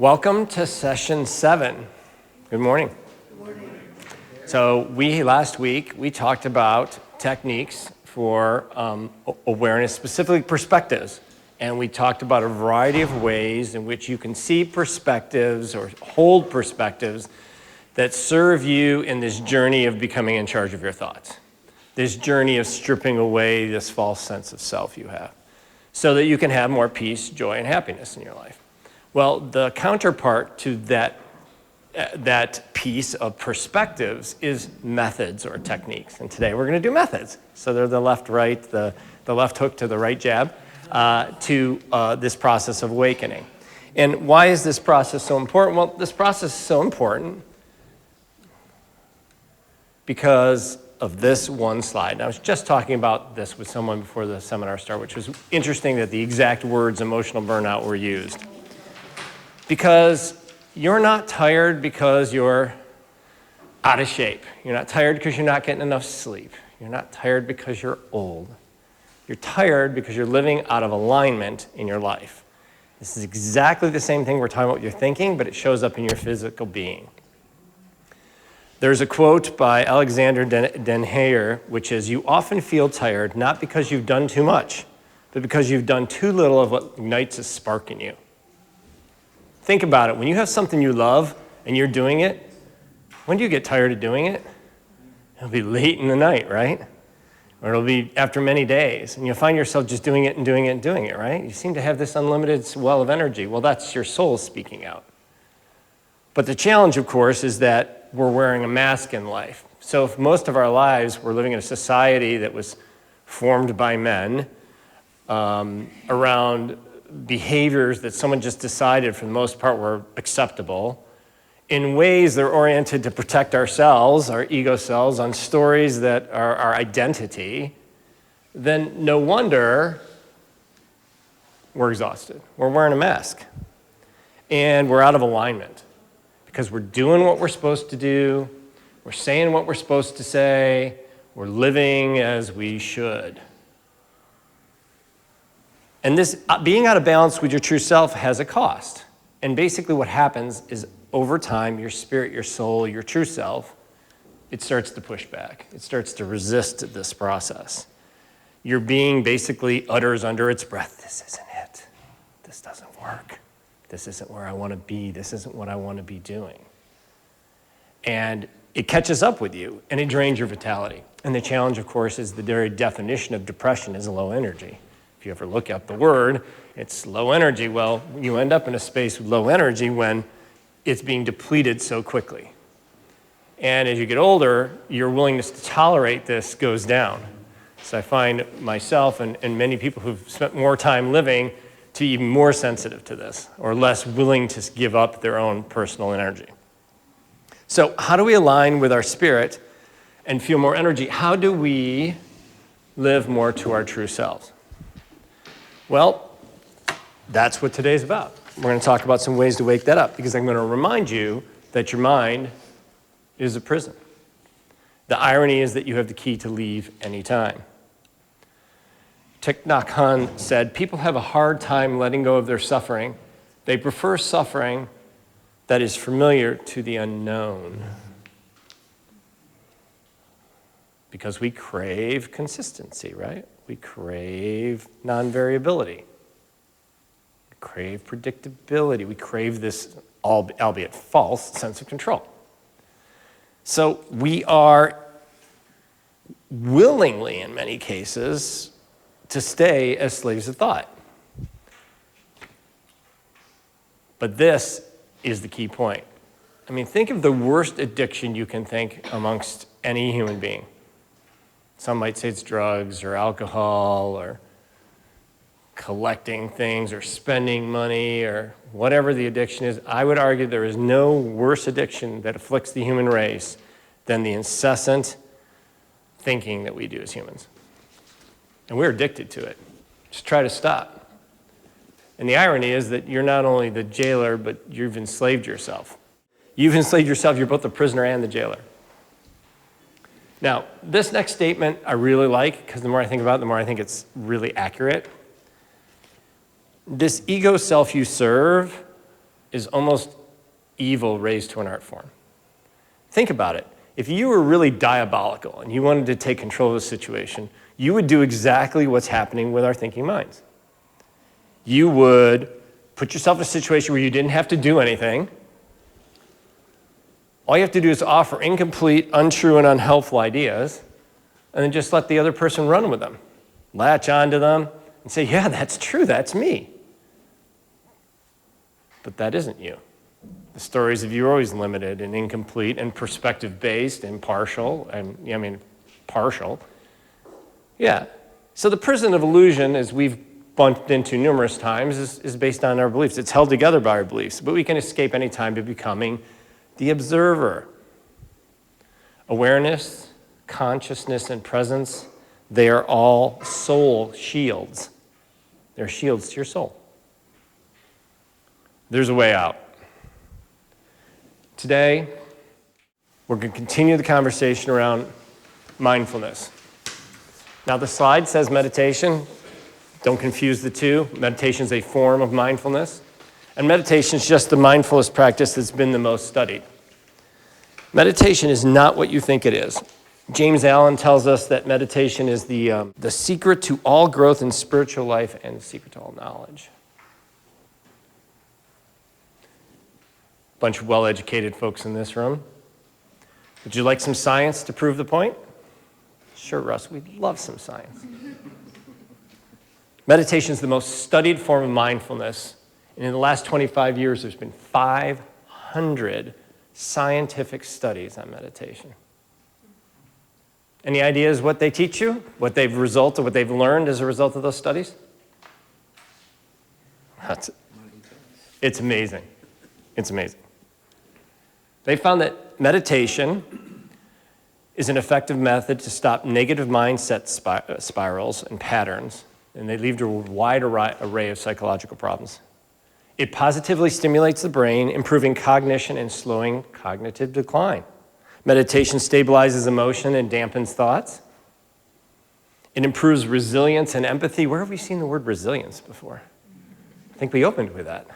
Welcome to session 7. Good morning. Good morning. So last week, we talked about techniques for awareness, specifically perspectives. And we talked about a variety of ways in which you can see perspectives or hold perspectives that serve you in this journey of becoming in charge of your thoughts. This journey of stripping away this false sense of self you have, so that you can have more peace, joy, and happiness in your life. Well, the counterpart to that piece of perspectives is methods or techniques. And today we're going to do methods. So they're the left-right, the left hook to the right jab to this process of awakening. And why is this process so important? Well, this process is so important because of this one slide. And I was just talking about this with someone before the seminar started, which was interesting that the exact words emotional burnout were used. Because you're not tired because you're out of shape. You're not tired because you're not getting enough sleep. You're not tired because you're old. You're tired because you're living out of alignment in your life. This is exactly the same thing we're talking about with your thinking, but it shows up in your physical being. There's a quote by Alexander Den Heyer, which is, "You often feel tired not because you've done too much, but because you've done too little of what ignites a spark in you." Think about it. When you have something you love and you're doing it, when do you get tired of doing it? It'll be late in the night, right? Or it'll be after many days. And you'll find yourself just doing it and doing it and doing it, right? You seem to have this unlimited well of energy. Well, that's your soul speaking out. But the challenge, of course, is that we're wearing a mask in life. So if most of our lives we're living in a society that was formed by men around behaviors that someone just decided for the most part were acceptable, in ways that are oriented to protect ourselves, our ego selves, on stories that are our identity, then no wonder we're exhausted. We're wearing a mask. And we're out of alignment. Because we're doing what we're supposed to do, we're saying what we're supposed to say, we're living as we should. And this being out of balance with your true self has a cost. And basically what happens is over time, your spirit, your soul, your true self, it starts to push back. It starts to resist this process. Your being basically utters under its breath, "This isn't it. This doesn't work. This isn't where I want to be. This isn't what I want to be doing." And it catches up with you, and it drains your vitality. And the challenge, of course, is the very definition of depression is low energy. If you ever look up the word, it's low energy. Well, you end up in a space with low energy when it's being depleted so quickly. And as you get older, your willingness to tolerate this goes down. So I find myself and many people who've spent more time living to be even more sensitive to this, or less willing to give up their own personal energy. So how do we align with our spirit and feel more energy? How do we live more to our true selves? Well, that's what today's about. We're going to talk about some ways to wake that up, because I'm going to remind you that your mind is a prison. The irony is that you have the key to leave anytime. Thich Nhat Hanh said, "People have a hard time letting go of their suffering. They prefer suffering that is familiar to the unknown." Because we crave consistency, right? We crave non-variability. We crave predictability. We crave this, albeit false, sense of control. So we are willingly, in many cases, to stay as slaves of thought. But this is the key point. I mean, think of the worst addiction you can think amongst any human being. Some might say it's drugs or alcohol or collecting things or spending money or whatever the addiction is. I would argue there is no worse addiction that afflicts the human race than the incessant thinking that we do as humans. And we're addicted to it. Just try to stop. And the irony is that you're not only the jailer, but you've enslaved yourself. You've enslaved yourself. You're both the prisoner and the jailer. Now, this next statement I really like, because the more I think about it, the more I think it's really accurate. This ego self you serve is almost evil raised to an art form. Think about it. If you were really diabolical and you wanted to take control of the situation, you would do exactly what's happening with our thinking minds. You would put yourself in a situation where you didn't have to do anything. All you have to do is offer incomplete, untrue, and unhelpful ideas, and then just let the other person run with them. Latch onto them and say, yeah, that's true, that's me. But that isn't you. The stories of you are always limited and incomplete and perspective-based and partial, partial. Yeah. So the prison of illusion, as we've bumped into numerous times, is based on our beliefs. It's held together by our beliefs, but we can escape any time to becoming the observer. Awareness, consciousness, and presence, they are all soul shields. They're shields to your soul. There's a way out. Today, we're going to continue the conversation around mindfulness. Now, the slide says meditation. Don't confuse the two. Meditation is a form of mindfulness, and meditation is just the mindfulness practice that's been the most studied. Meditation is not what you think it is. James Allen tells us that meditation is the secret to all growth in spiritual life and the secret to all knowledge. Bunch of well-educated folks in this room. Would you like some science to prove the point? Sure, Russ, we'd love some science. Meditation is the most studied form of mindfulness. And in the last 25 years, there's been 500 scientific studies on meditation. Any ideas what they teach you? What they've learned as a result of those studies? It's amazing. It's amazing. They found that meditation is an effective method to stop negative mindset spirals and patterns, and they lead to a wide array of psychological problems. It positively stimulates the brain, improving cognition and slowing cognitive decline. Meditation stabilizes emotion and dampens thoughts. It improves resilience and empathy. Where have we seen the word resilience before? I think we opened with that.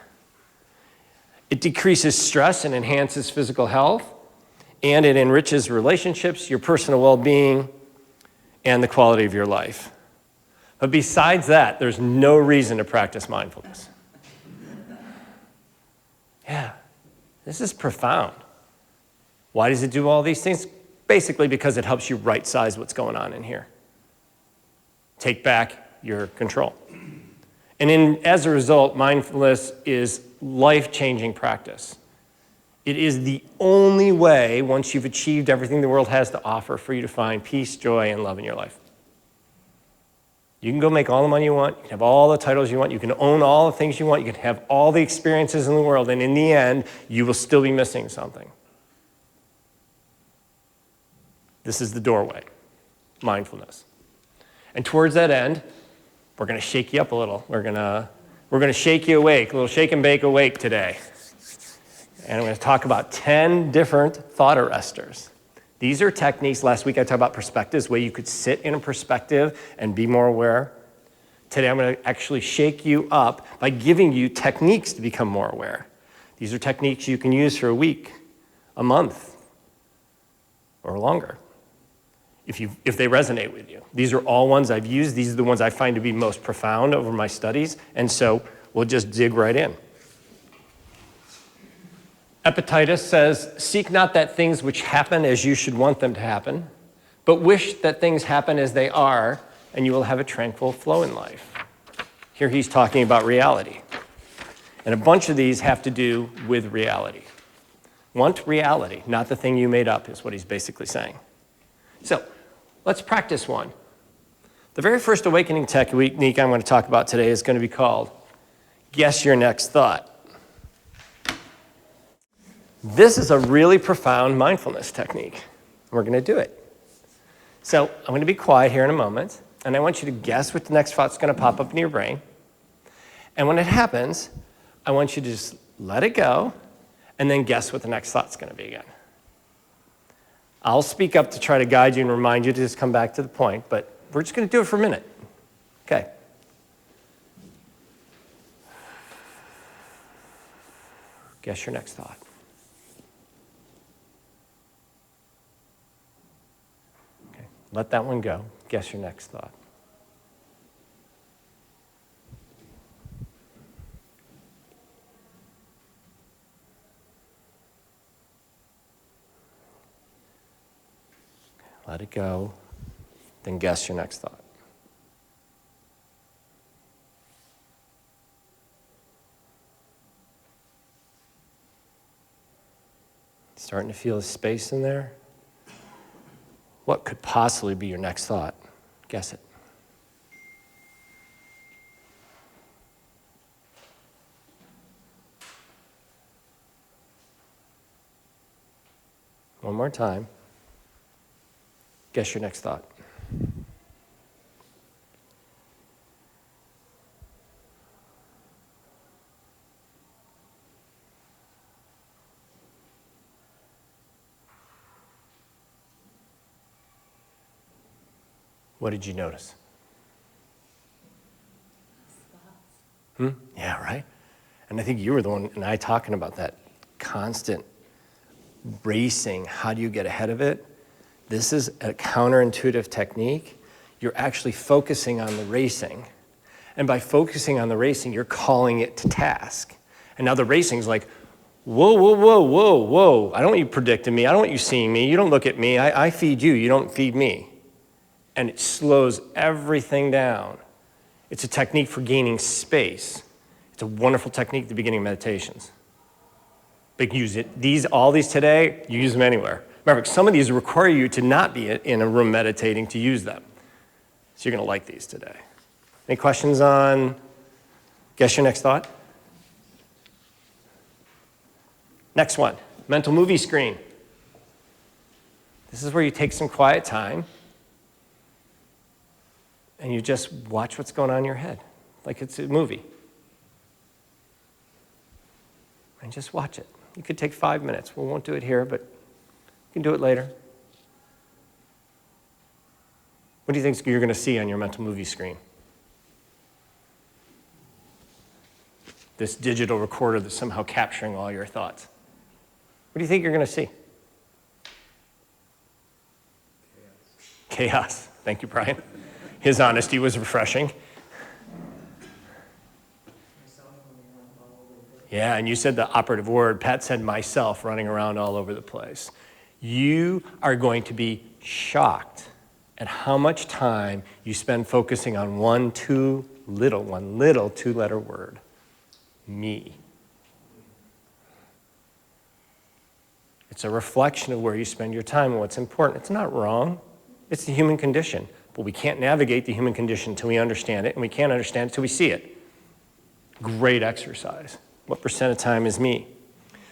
It decreases stress and enhances physical health, and it enriches relationships, your personal well-being, and the quality of your life. But besides that, there's no reason to practice mindfulness. Yeah, this is profound. Why does it do all these things? Basically because it helps you right-size what's going on in here. Take back your control. And as a result, mindfulness is life-changing practice. It is the only way, once you've achieved everything the world has to offer, for you to find peace, joy, and love in your life. You can go make all the money you want, you can have all the titles you want, you can own all the things you want, you can have all the experiences in the world, and in the end, you will still be missing something. This is the doorway, mindfulness. And towards that end, we're going to shake you up a little. We're going to shake you awake, a little shake and bake awake today. And I'm going to talk about 10 different thought arresters. These are techniques. Last week I talked about perspectives, where you could sit in a perspective and be more aware. Today I'm going to actually shake you up by giving you techniques to become more aware. These are techniques you can use for a week, a month, or longer, if they resonate with you. These are all ones I've used. These are the ones I find to be most profound over my studies, and so we'll just dig right in. Epictetus says, "Seek not that things which happen as you should want them to happen, but wish that things happen as they are, and you will have a tranquil flow in life." Here he's talking about reality. And a bunch of these have to do with reality. Want reality, not the thing you made up, is what he's basically saying. So, let's practice one. The very first awakening technique I'm going to talk about today is going to be called Guess Your Next Thought. This is a really profound mindfulness technique. We're going to do it. So I'm going to be quiet here in a moment, and I want you to guess what the next thought's going to pop up in your brain. And when it happens, I want you to just let it go, and then guess what the next thought's going to be again. I'll speak up to try to guide you and remind you to just come back to the point, but we're just going to do it for a minute. Okay. Guess your next thought. Okay, let that one go. Guess your next thought. Let it go, then guess your next thought. Starting to feel a space in there? What could possibly be your next thought? Guess it. One more time. Guess your next thought. What did you notice? Yeah, right? And I think you were the one and I talking about that constant racing. How do you get ahead of it? This is a counterintuitive technique. You're actually focusing on the racing. And by focusing on the racing, you're calling it to task. And now the racing's like, whoa, whoa, whoa, whoa, whoa. I don't want you predicting me. I don't want you seeing me. You don't look at me. I feed you. You don't feed me. And it slows everything down. It's a technique for gaining space. It's a wonderful technique at the beginning of meditations. But use it. All these today, you use them anywhere. Remember, some of these require you to not be in a room meditating to use them. So you're going to like these today. Any questions on guess your next thought? Next one, mental movie screen. This is where you take some quiet time and you just watch what's going on in your head, like it's a movie. And just watch it. You could take 5 minutes. We won't do it here, but you can do it later. What do you think you're going to see on your mental movie screen? This digital recorder that's somehow capturing all your thoughts. What do you think you're going to see? Chaos. Thank you, Brian. His honesty was refreshing. Yeah, and you said the operative word. Pat said myself running around all over the place. You are going to be shocked at how much time you spend focusing on one little two-letter word. Me. It's a reflection of where you spend your time and what's important. It's not wrong. It's the human condition. But we can't navigate the human condition until we understand it, and we can't understand it until we see it. Great exercise. What percent of time is me?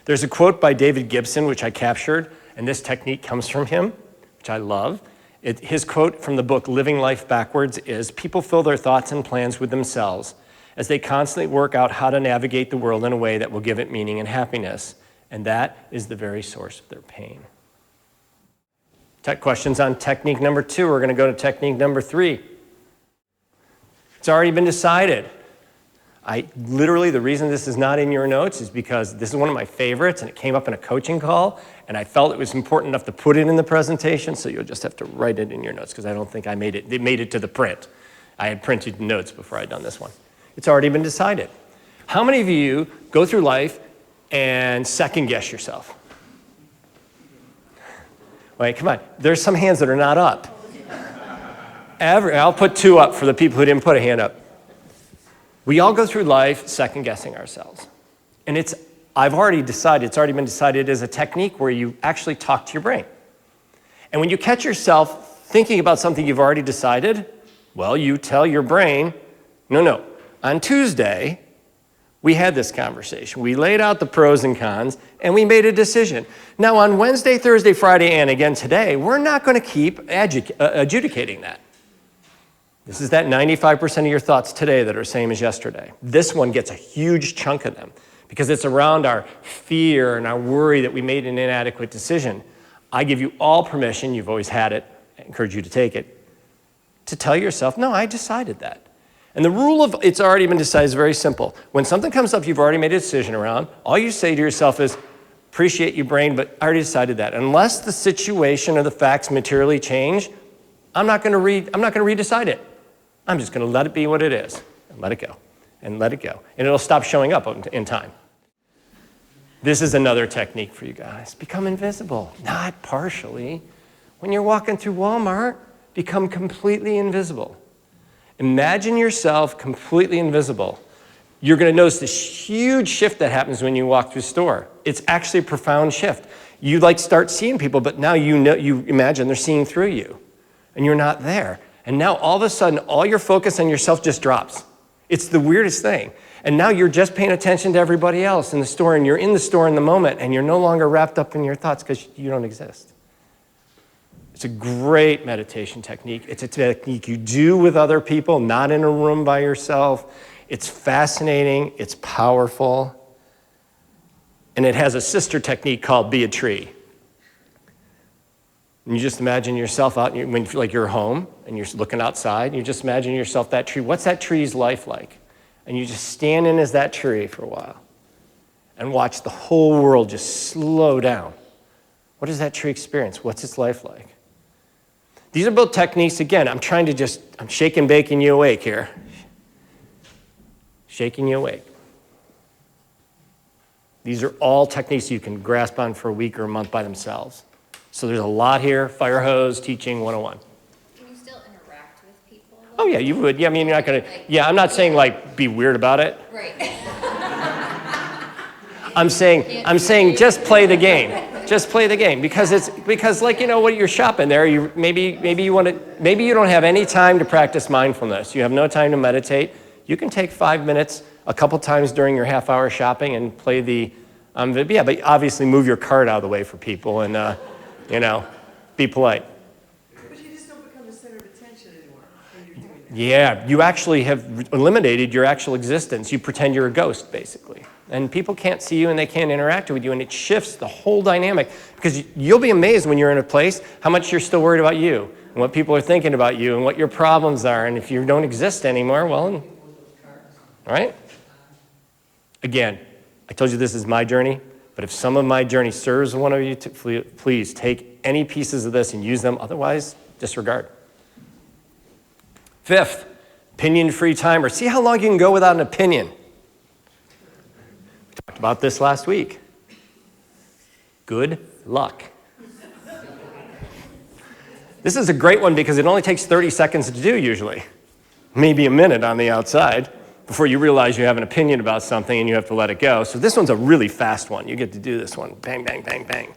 There's a quote by David Gibson, which I captured, and this technique comes from him, which I love. His quote from the book Living Life Backwards is, "People fill their thoughts and plans with themselves as they constantly work out how to navigate the world in a way that will give it meaning and happiness. And that is the very source of their pain." Tech questions on technique number 2. We're going to go to technique number 3. It's already been decided. The reason this is not in your notes is because this is one of my favorites and it came up in a coaching call and I felt it was important enough to put it in the presentation, so you'll just have to write it in your notes because I don't think it made it to the print. I had printed notes before I'd done this one. It's already been decided. How many of you go through life and second guess yourself? Wait, come on. There's some hands that are not up. I'll put 2 up for the people who didn't put a hand up. We all go through life second guessing ourselves. And it's already been decided as a technique where you actually talk to your brain. And when you catch yourself thinking about something you've already decided, well, you tell your brain, no. On Tuesday, we had this conversation. We laid out the pros and cons, and we made a decision. Now, on Wednesday, Thursday, Friday, and again today, we're not going to keep adjudicating that. This is that 95% of your thoughts today that are the same as yesterday. This one gets a huge chunk of them because it's around our fear and our worry that we made an inadequate decision. I give you all permission, you've always had it, I encourage you to take it, to tell yourself, no, I decided that. And the rule of it's already been decided is very simple. When something comes up you've already made a decision around, all you say to yourself is, appreciate your brain, but I already decided that. Unless the situation or the facts materially change, I'm not going to redecide it. I'm just going to let it be what it is and let it go and let it go. And it'll stop showing up in time. This is another technique for you guys. Become invisible, not partially. When you're walking through Walmart, become completely invisible. Imagine yourself completely invisible. You're going to notice this huge shift that happens when you walk through the store. It's actually a profound shift. You start seeing people, but now you imagine they're seeing through you, and you're not there. And now all of a sudden, all your focus on yourself just drops. It's the weirdest thing. And now you're just paying attention to everybody else in the store, and you're in the store in the moment, and you're no longer wrapped up in your thoughts because you don't exist. It's a great meditation technique. It's a technique you do with other people, not in a room by yourself. It's fascinating, it's powerful, and it has a sister technique called be a tree. And you just imagine yourself out, when you feel like you're home, and you're looking outside, and you just imagine yourself that tree. What's that tree's life like? And you just stand in as that tree for a while, and watch the whole world just slow down. What does that tree experience? What's its life like? These are both techniques, again, I'm shaking, baking you awake here. Shaking you awake. These are all techniques you can grasp on for a week or a month by themselves. So there's a lot here, fire hose, teaching 101. Can you still interact with people? Oh yeah, you would. Yeah, I mean, you're not gonna, I'm not saying like be weird about it. Right. I'm saying just play the game. Just play the game because like, what you're shopping there, maybe you don't have any time to practice mindfulness. You have no time to meditate. You can take 5 minutes a couple times during your half-hour shopping and play the, but obviously move your cart out of the way for people and, be polite. But you just don't become the center of attention anymore when you're doing that. Yeah, you actually have eliminated your actual existence. You pretend you're a ghost, basically. And people can't see you and they can't interact with you, and it shifts the whole dynamic because you'll be amazed when you're in a place how much you're still worried about you and what people are thinking about you and what your problems are. And if you don't exist anymore, well, right? Again, I told you this is my journey, but if some of my journey serves one of you, please take any pieces of this and use them. Otherwise, disregard. Fifth, opinion-free timer. See how long you can go without an opinion. We talked about this last week. Good luck. This is a great one because it only takes 30 seconds to do usually. Maybe a minute on the outside before you realize you have an opinion about something and you have to let it go. So this one's a really fast one. You get to do this one. Bang, bang, bang, bang.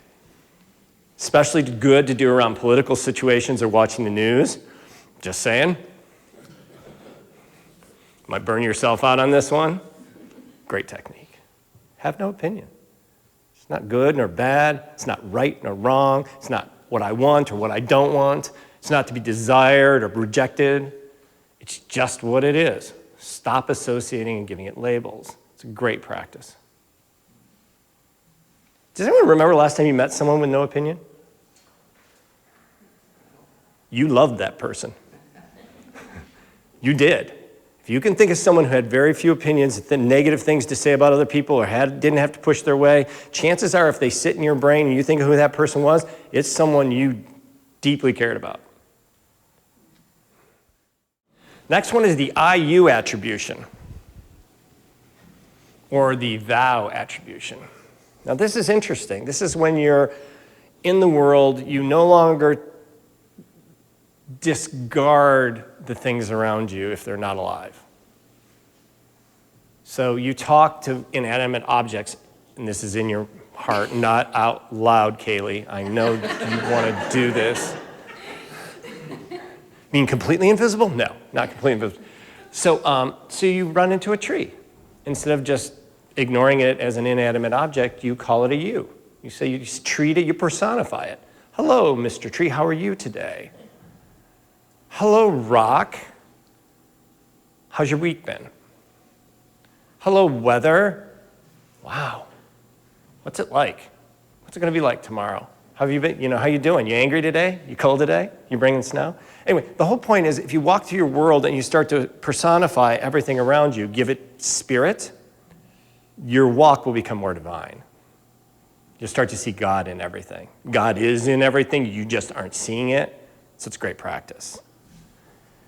Especially good to do around political situations or watching the news. Just saying. Might burn yourself out on this one. Great technique. Have no opinion. It's not good nor bad. It's not right nor wrong. It's not what I want or what I don't want. It's not to be desired or rejected. It's just what it is. Stop associating and giving it labels. It's a great practice. Does anyone remember last time you met someone with no opinion? You loved that person. You did. If you can think of someone who had very few opinions, negative things to say about other people, or didn't have to push their way, chances are if they sit in your brain and you think of who that person was, it's someone you deeply cared about. Next one is the I-you attribution, or the thou attribution. Now this is interesting. This is when you're in the world, you no longer discard the things around you if they're not alive. So you talk to inanimate objects, and this is in your heart, not out loud, Kaylee. I know you want to do this. Mean completely invisible? No, not completely invisible. So you run into a tree. Instead of just ignoring it as an inanimate object, you call it a you. You say you treat it, you personify it. Hello, Mr. Tree, how are you today? Hello, rock. How's your week been? Hello, weather. Wow. What's it like? What's it going to be like tomorrow? How have you been? You know, how you doing? You angry today? You cold today? You bringing snow? Anyway, the whole point is if you walk through your world and you start to personify everything around you, give it spirit, your walk will become more divine. You'll start to see God in everything. God is in everything, you just aren't seeing it, so it's great practice.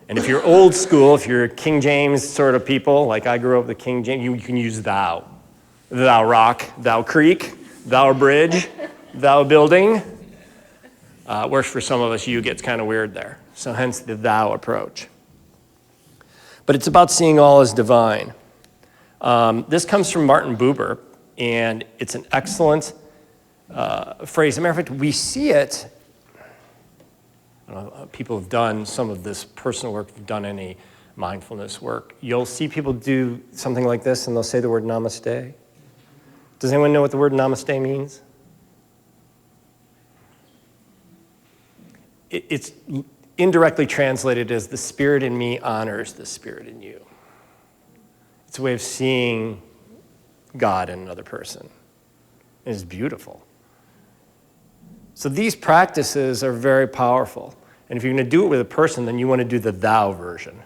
And if you're old school, if you're King James sort of people, like I grew up with King James, you can use thou. Thou rock, thou creek, thou bridge, thou building. Whereas for some of us, you gets kind of weird there. So hence the thou approach. But it's about seeing all as divine. This comes from Martin Buber, and it's an excellent phrase. As a matter of fact, we see it. I don't know, people have done some of this personal work, have done any mindfulness work. You'll see people do something like this, and they'll say the word namaste. Does anyone know what the word namaste means? It's indirectly translated as the spirit in me honors the spirit in you. It's a way of seeing God in another person. It is beautiful. So these practices are very powerful. And if you're going to do it with a person, then you want to do the thou version.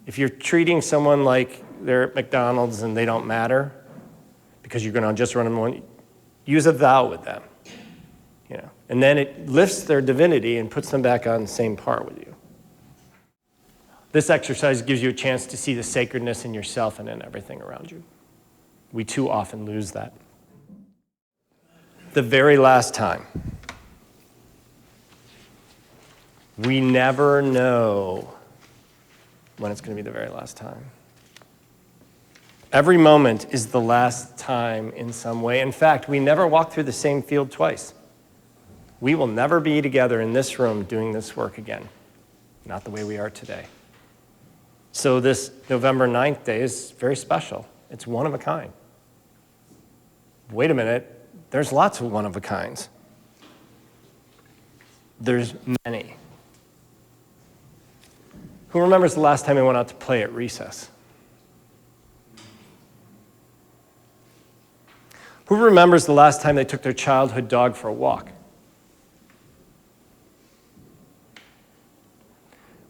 If you're treating someone like they're at McDonald's and they don't matter, because you're going to just run them one, use a thou with them. You know, and then it lifts their divinity and puts them back on the same par with you. This exercise gives you a chance to see the sacredness in yourself and in everything around you. We too often lose that. The very last time. We never know when it's going to be the very last time. Every moment is the last time in some way. In fact, we never walk through the same field twice. We will never be together in this room doing this work again. Not the way we are today. So this November 9th day is very special. It's one of a kind. Wait a minute, there's lots of one of a kinds. There's many. Who remembers the last time we went out to play at recess? Who remembers the last time they took their childhood dog for a walk?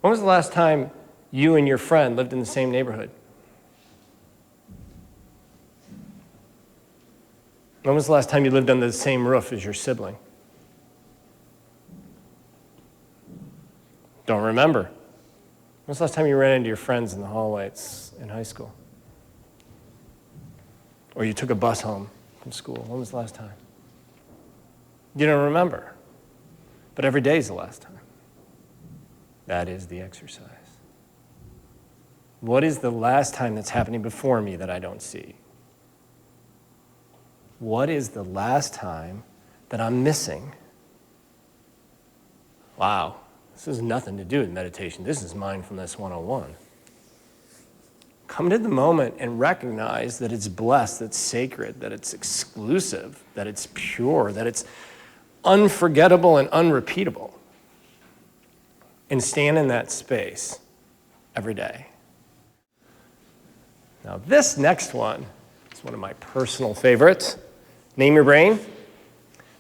When was the last time you and your friend lived in the same neighborhood? When was the last time you lived under the same roof as your sibling? Don't remember. When was the last time you ran into your friends in the hallways in high school? Or you took a bus home from school? When was the last time? You don't remember. But every day is the last time. That is the exercise. What is the last time that's happening before me that I don't see? What is the last time that I'm missing? Wow, this has nothing to do with meditation. This is mindfulness 101. Come to the moment and recognize that it's blessed, that it's sacred, that it's exclusive, that it's pure, that it's unforgettable and unrepeatable. And stand in that space every day. Now, this next one is one of my personal favorites. Name your brain.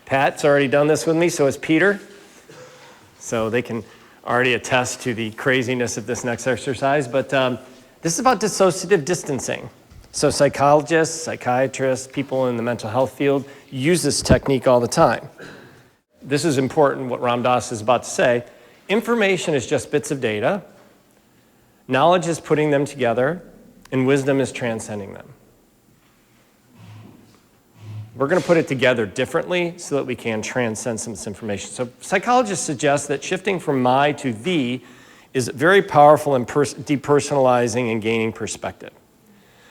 Pat's already done this with me, so has Peter. So they can already attest to the craziness of this next exercise. But this is about dissociative distancing. So psychologists, psychiatrists, people in the mental health field use this technique all the time. This is important, what Ram Dass is about to say. Information is just bits of data. Knowledge is putting them together, and wisdom is transcending them. We're going to put it together differently so that we can transcend some of this information. So psychologists suggest that shifting from my to thee is very powerful in depersonalizing and gaining perspective.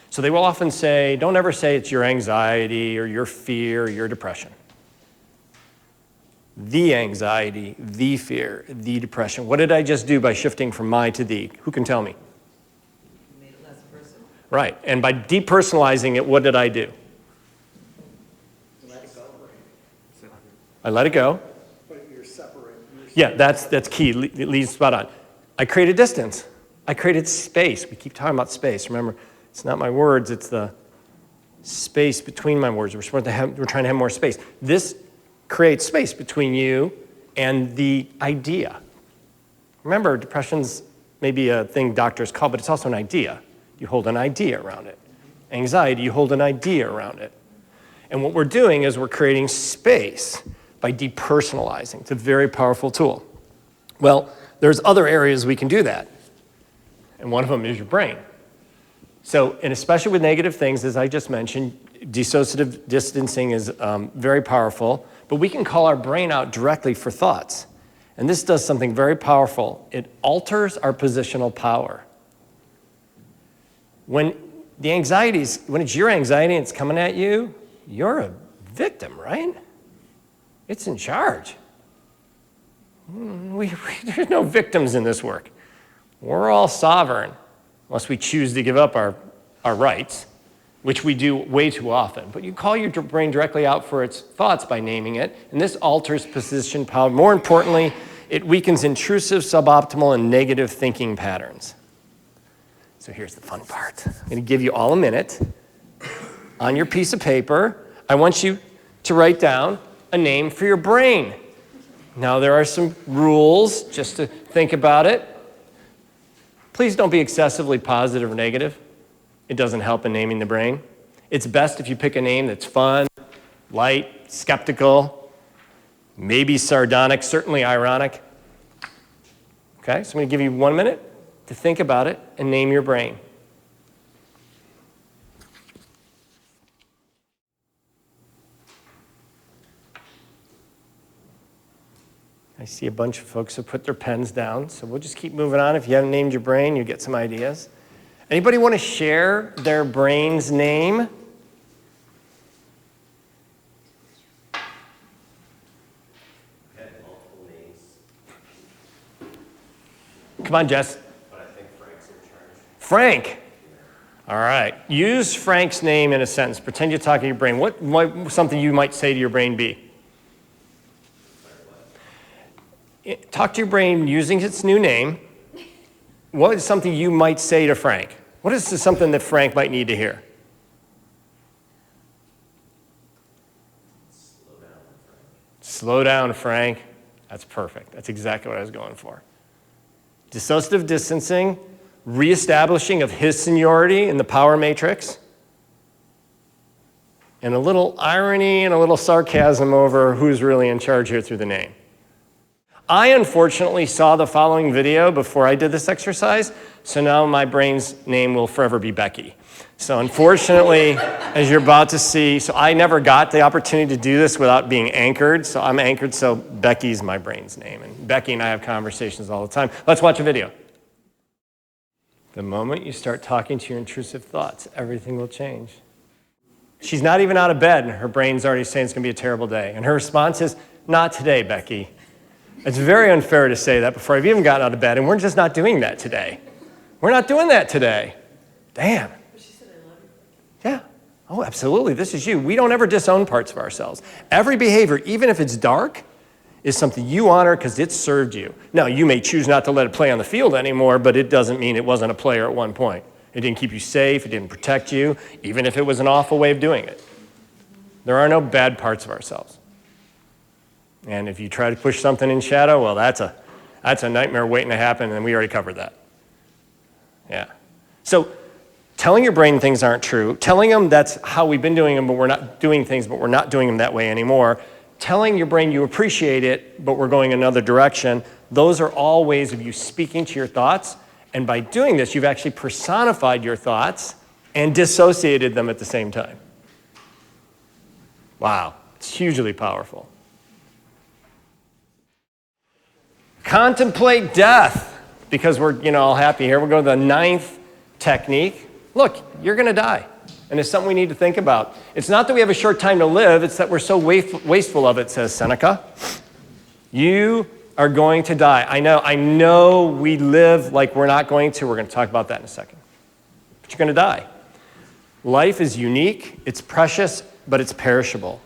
So they will often say, don't ever say it's your anxiety or your fear or your depression. The anxiety, the fear, the depression. What did I just do by shifting from my to thee? Who can tell me? You made it less personal. Right. And by depersonalizing it, what did I do? Let it go. I let it go. But you're separate. Yeah, that's key. Leads spot on. I created distance. I created space. We keep talking about space. Remember, it's not my words, it's the space between my words. We're trying to have more space. This creates space between you and the idea. Remember, depression's maybe a thing doctors call, but it's also an idea. You hold an idea around it. Anxiety, you hold an idea around it. And what we're doing is we're creating space by depersonalizing. It's a very powerful tool. Well, there's other areas we can do that. And one of them is your brain. So, and especially with negative things, as I just mentioned, dissociative distancing is very powerful, but we can call our brain out directly for thoughts. And this does something very powerful. It alters our positional power. When it's your anxiety and it's coming at you, you're a victim, right? It's in charge. There's no victims in this work. We're all sovereign, unless we choose to give up our rights, which we do way too often. But you call your brain directly out for its thoughts by naming it, and this alters position power. More importantly, it weakens intrusive, suboptimal, and negative thinking patterns. So here's the fun part. I'm going to give you all a minute. On your piece of paper, I want you to write down a name for your brain. Now, there are some rules just to think about it. Please don't be excessively positive or negative. It doesn't help in naming the brain. It's best if you pick a name that's fun, light, skeptical, maybe sardonic, certainly ironic. Okay, so I'm going to give you 1 minute to think about it and name your brain. I see a bunch of folks who put their pens down, so we'll just keep moving on. If you haven't named your brain, you get some ideas. Anybody want to share their brain's name? Multiple names. Come on, Jess. But I think Frank's in charge. Frank. All right. Use Frank's name in a sentence. Pretend you're talking to your brain. What might something you might say to your brain be? Talk to your brain using its new name. What is something you might say to Frank? What is something that Frank might need to hear? Slow down, Frank. That's perfect. That's exactly what I was going for. Dissociative distancing, reestablishing of his seniority in the power matrix, and a little irony and a little sarcasm over who's really in charge here through the name. I unfortunately saw the following video before I did this exercise, so now my brain's name will forever be Becky. So unfortunately, as you're about to see, so I never got the opportunity to do this without being anchored, so I'm anchored, so Becky's my brain's name. And Becky and I have conversations all the time. Let's watch a video. The moment you start talking to your intrusive thoughts, everything will change. She's not even out of bed, and her brain's already saying it's going to be a terrible day. And her response is, not today, Becky. It's very unfair to say that before I've even gotten out of bed, and we're just not doing that today. We're not doing that today. Damn. But she said, I love you. Yeah. Oh, absolutely. This is you. We don't ever disown parts of ourselves. Every behavior, even if it's dark, is something you honor because it served you. Now, you may choose not to let it play on the field anymore, but it doesn't mean it wasn't a player at one point. It didn't keep you safe. It didn't protect you, even if it was an awful way of doing it. There are no bad parts of ourselves. And if you try to push something in shadow, well, that's a nightmare waiting to happen, and we already covered that. Yeah. So telling your brain things aren't true, telling them that's how we've been doing them, but we're not doing things, but we're not doing them that way anymore, telling your brain you appreciate it, but we're going another direction, those are all ways of you speaking to your thoughts. And by doing this, you've actually personified your thoughts and dissociated them at the same time. Wow, it's hugely powerful. Contemplate death, because we're all happy here. We'll go to the 9th technique. Look, you're going to die, and it's something we need to think about. It's not that we have a short time to live, it's that we're so wasteful of it, says Seneca. You are going to die. I know we live like we're not going to. We're going to talk about that in a second. But you're going to die. Life is unique, it's precious, but it's perishable.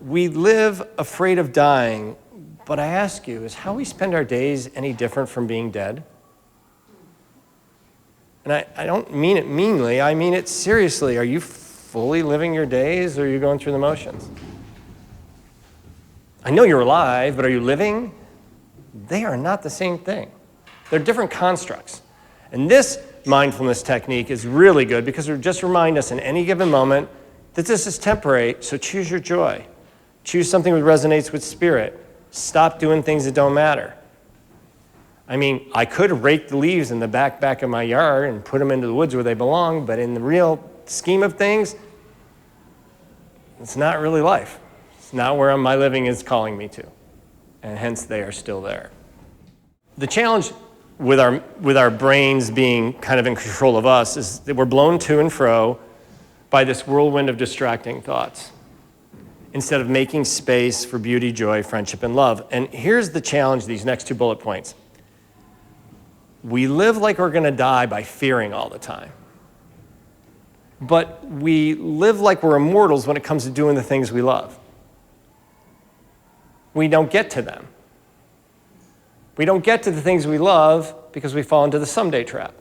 We live afraid of dying. But I ask you, is how we spend our days any different from being dead? And I don't mean it meanly, I mean it seriously. Are you fully living your days, or are you going through the motions? I know you're alive, but are you living? They are not the same thing. They're different constructs. And this mindfulness technique is really good because it will just remind us in any given moment that this is temporary, so choose your joy. Choose something that resonates with spirit. Stop doing things that don't matter. I mean, I could rake the leaves in the back of my yard and put them into the woods where they belong, but in the real scheme of things, it's not really life. It's not where my living is calling me to, and hence they are still there. The challenge with our brains being kind of in control of us is that we're blown to and fro by this whirlwind of distracting thoughts instead of making space for beauty, joy, friendship, and love. And here's the challenge, these next 2 bullet points. We live like we're going to die by fearing all the time. But we live like we're immortals when it comes to doing the things we love. We don't get to them. We don't get to the things we love because we fall into the someday trap.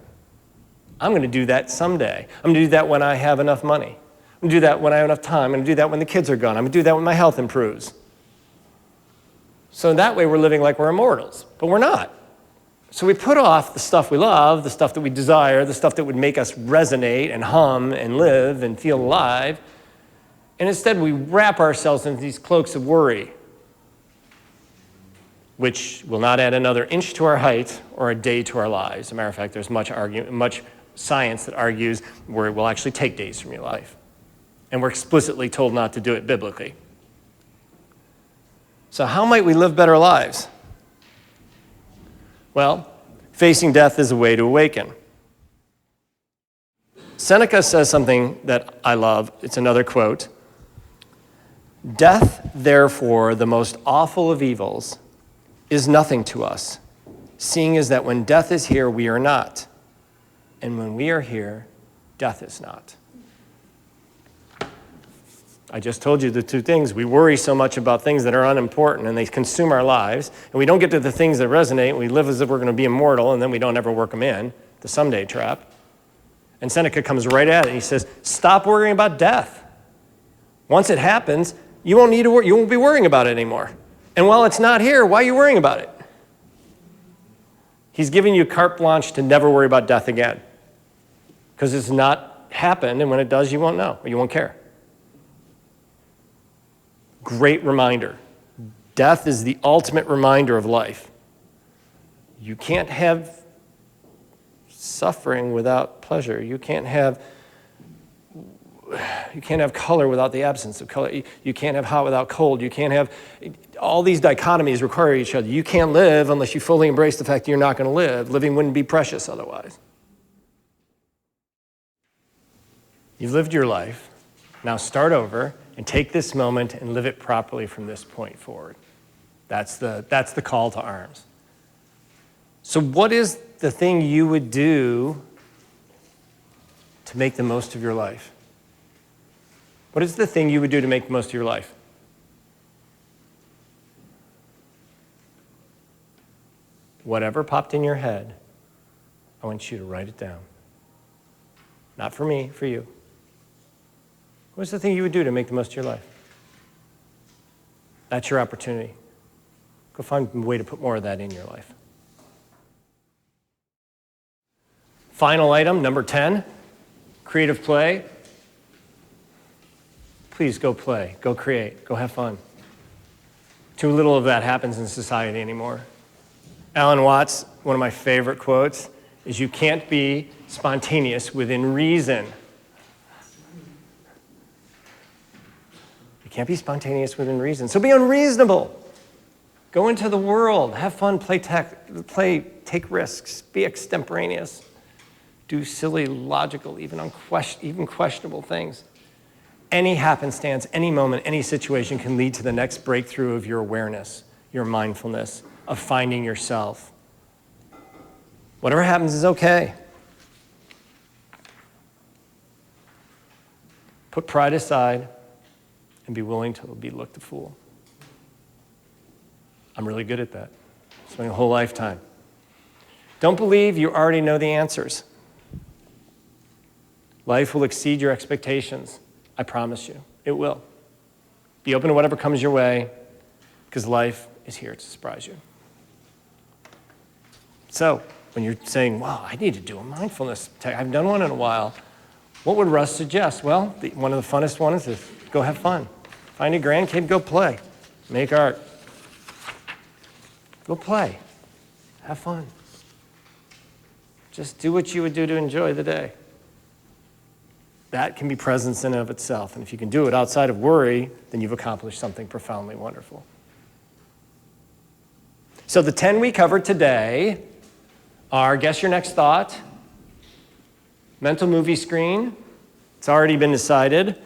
I'm going to do that someday. I'm going to do that when I have enough money. I'm going to do that when I have enough time. I'm going to do that when the kids are gone. I'm going to do that when my health improves. So that way we're living like we're immortals, but we're not. So we put off the stuff we love, the stuff that we desire, the stuff that would make us resonate and hum and live and feel alive, and instead we wrap ourselves in these cloaks of worry, which will not add another inch to our height or a day to our lives. As a matter of fact, there's much science that argues where it will actually take days from your life. And we're explicitly told not to do it biblically. So how might we live better lives? Well, facing death is a way to awaken. Seneca says something that I love. It's another quote. "Death, therefore, the most awful of evils, is nothing to us, seeing as that when death is here, we are not. And when we are here, death is not." I just told you the 2 things. We worry so much about things that are unimportant and they consume our lives, and we don't get to the things that resonate, and we live as if we're going to be immortal, and then we don't ever work them in, the someday trap. And Seneca comes right at it. He says, stop worrying about death. Once it happens, you won't need to worry. You won't be worrying about it anymore. And while it's not here, why are you worrying about it? He's giving you carte blanche to never worry about death again, because it's not happened, and when it does, you won't know, or you won't care. Great reminder. Death is the ultimate reminder of life. You can't have suffering without pleasure. You can't have color without the absence of color. You can't have hot without cold. You can't have all these dichotomies require each other. You can't live unless you fully embrace the fact that you're not going to live. Living wouldn't be precious otherwise. You've lived your life. Now start over and take this moment and live it properly from this point forward. That's the call to arms. So what is the thing you would do to make the most of your life? What is the thing you would do to make the most of your life? Whatever popped in your head, I want you to write it down. Not for me, for you. What's the thing you would do to make the most of your life? That's your opportunity. Go find a way to put more of that in your life. Final item, number 10, creative play. Please go play, go create, go have fun. Too little of that happens in society anymore. Alan Watts, one of my favorite quotes, is you can't be spontaneous within reason. You can't be spontaneous within reason. So be unreasonable. Go into the world, have fun, take risks, be extemporaneous. Do silly, logical, even questionable things. Any happenstance, any moment, any situation can lead to the next breakthrough of your awareness, your mindfulness, of finding yourself. Whatever happens is okay. Put pride aside and be willing to be looked a fool. I'm really good at that. Spending a whole lifetime. Don't believe you already know the answers. Life will exceed your expectations. I promise you. It will. Be open to whatever comes your way. because life is here to surprise you. So when you're saying, wow, I need to do a mindfulness, I haven't done one in a while, what would Russ suggest? Well, one of the funnest ones is go have fun. Find a grandkid, go play. Make art. Go play. Have fun. Just do what you would do to enjoy the day. That can be presence in and of itself. And if you can do it outside of worry, then you've accomplished something profoundly wonderful. So the 10 we covered today are guess your next thought, mental movie screen, it's already been decided,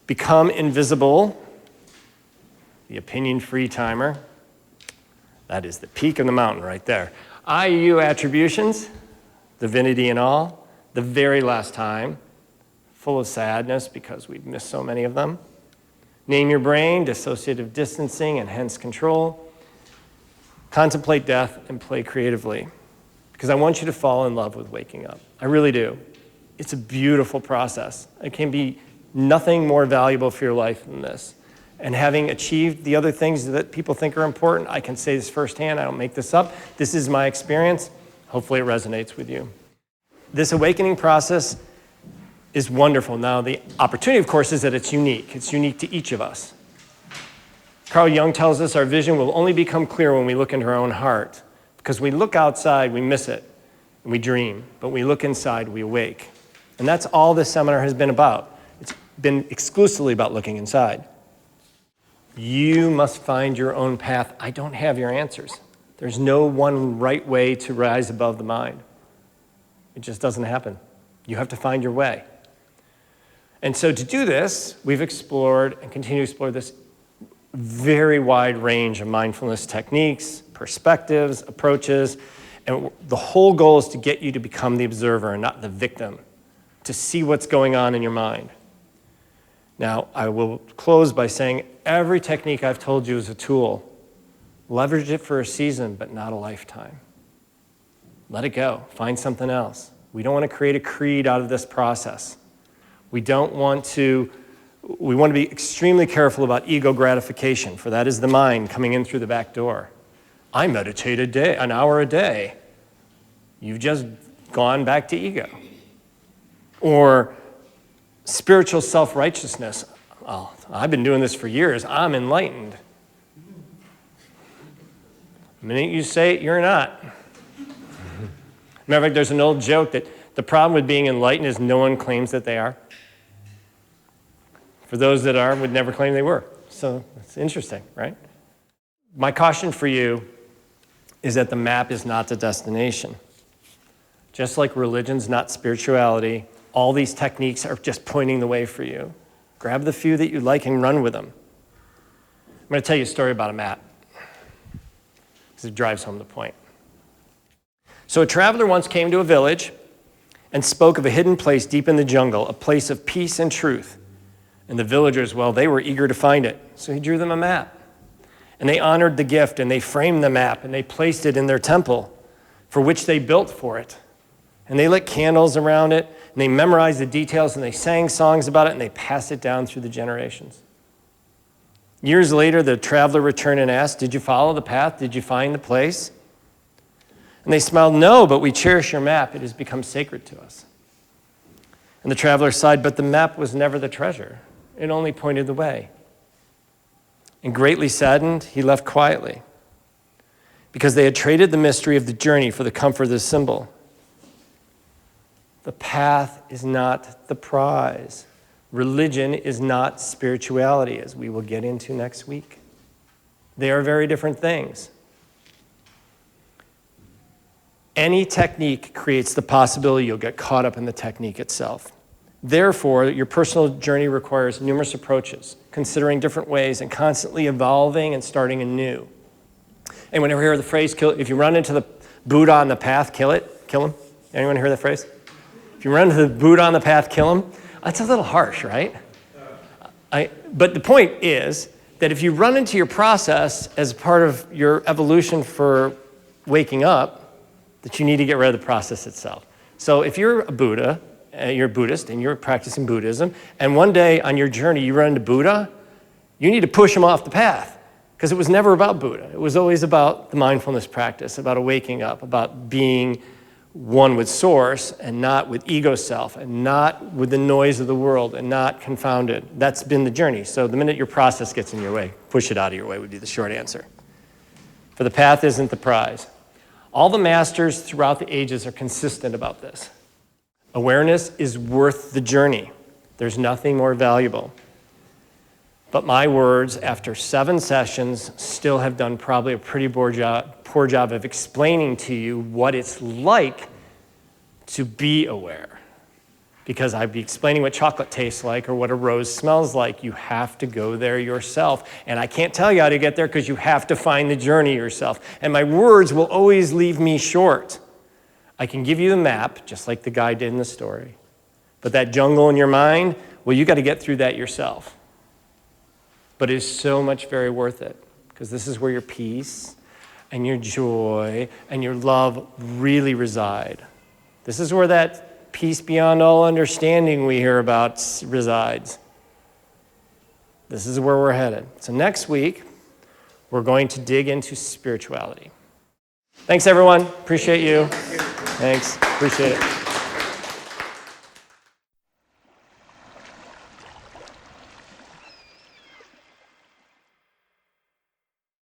become invisible, the opinion-free timer, that is the peak of the mountain right there. IU attributions, divinity and all, the very last time, full of sadness because we've missed so many of them. Name your brain, dissociative distancing and hence control. Contemplate death and play creatively. Because I want you to fall in love with waking up. I really do. It's a beautiful process. It can be nothing more valuable for your life than this. And having achieved the other things that people think are important, I can say this firsthand, I don't make this up. This is my experience. Hopefully it resonates with you. This awakening process is wonderful. Now, the opportunity, of course, is that it's unique. It's unique to each of us. Carl Jung tells us our vision will only become clear when we look into our own heart. Because we look outside, we miss it, and we dream. But when we look inside, we awake. And that's all this seminar has been about. It's been exclusively about looking inside. You must find your own path. I don't have your answers. There's no one right way to rise above the mind. It just doesn't happen. You have to find your way. And so to do this, we've explored and continue to explore this very wide range of mindfulness techniques, perspectives, approaches, and the whole goal is to get you to become the observer and not the victim, to see what's going on in your mind. Now, I will close by saying every technique I've told you is a tool. Leverage it for a season, but not a lifetime. Let it go. Find something else. We don't want to create a creed out of this process. We want to be extremely careful about ego gratification, for that is the mind coming in through the back door. I meditate an hour a day. You've just gone back to ego. Or spiritual self-righteousness. Oh, I've been doing this for years. I'm enlightened. The minute you say it, you're not. Matter of fact, there's an old joke that the problem with being enlightened is no one claims that they are. For those that are, would never claim they were. So it's interesting, right? My caution for you is that the map is not the destination. Just like religion's not spirituality, all these techniques are just pointing the way for you. Grab the few that you like and run with them. I'm going to tell you a story about a map, because it drives home the point. So a traveler once came to a village and spoke of a hidden place deep in the jungle, a place of peace and truth. And the villagers, well, they were eager to find it. So he drew them a map. And they honored the gift, and they framed the map, and they placed it in their temple, for which they built for it. And they lit candles around it, and they memorized the details, and they sang songs about it, and they passed it down through the generations. Years later, the traveler returned and asked, "Did you follow the path? Did you find the place?" And they smiled, "No, but we cherish your map. It has become sacred to us." And the traveler sighed, "But the map was never the treasure. It only pointed the way." And greatly saddened, he left quietly, because they had traded the mystery of the journey for the comfort of the symbol. The path is not the prize. Religion is not spirituality, as we will get into next week. They are very different things. Any technique creates the possibility you'll get caught up in the technique itself. Therefore, your personal journey requires numerous approaches, considering different ways and constantly evolving and starting anew. Anyone ever hear the phrase, if you run into the Buddha on the path, kill him? Anyone hear that phrase? If you run into the Buddha on the path, kill him? That's a little harsh, right? But the point is that if you run into your process as part of your evolution for waking up, that you need to get rid of the process itself. So if you're a Buddha, you're a Buddhist and you're practicing Buddhism, and one day on your journey you run into Buddha, you need to push him off the path. Because it was never about Buddha. It was always about the mindfulness practice, about waking up, about being one with Source and not with ego self and not with the noise of the world and not confounded. That's been the journey. So the minute your process gets in your way, push it out of your way would be the short answer. For the path isn't the prize. All the masters throughout the ages are consistent about this. Awareness is worth the journey. There's nothing more valuable. But my words, after 7 sessions, still have done probably a pretty poor job of explaining to you what it's like to be aware. Because I'd be explaining what chocolate tastes like or what a rose smells like. You have to go there yourself. And I can't tell you how to get there because you have to find the journey yourself. And my words will always leave me short. I can give you the map, just like the guy did in the story. But that jungle in your mind, well, you got to get through that yourself. But it is so much very worth it, because this is where your peace and your joy and your love really reside. This is where that peace beyond all understanding we hear about resides. This is where we're headed. So next week, we're going to dig into spirituality. Thanks, everyone. Appreciate you. Thanks. Appreciate it.